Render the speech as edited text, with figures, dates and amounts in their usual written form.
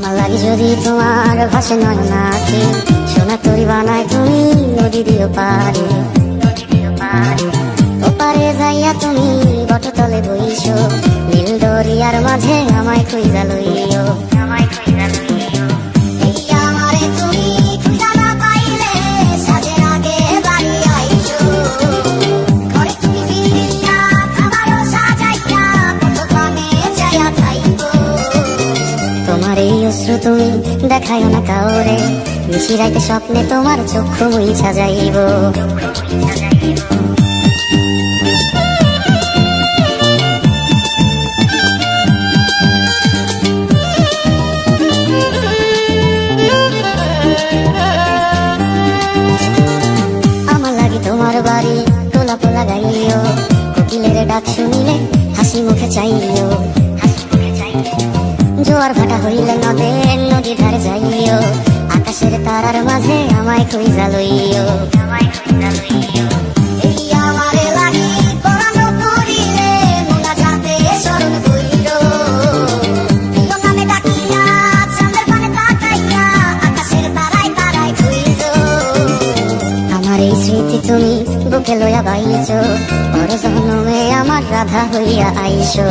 আমার লাগি যদি তোমার ভাষে নয় নাকি সোনা তরি বানায় তুমি নদী দিও পারে ওপারে যাইয়া তুমি বটতলে বইছো নীল দরিয়ার মাঝে আমায় খুঁজা লইও তোমার এই অশ্রু তুমি দেখায় না কাউরে নিশিরাইতে স্বপ্নে তোমার চক্ষু মুইছা যাইব আমার লাগি তোমার বাড়ি তোলা পোলা গাইও কোকিলের ডাক শুনিলে হাসি মুখে চাইও জোয়ার ভাটা হইলে নদী ধারে যাইও আকাশের তারার মাঝে আমায় খুঁজা লইও আমার এই স্মৃতি তুমি বুকে লইয়া বাইছো পর জন্মে আমার রাধা হইয়া আইসো।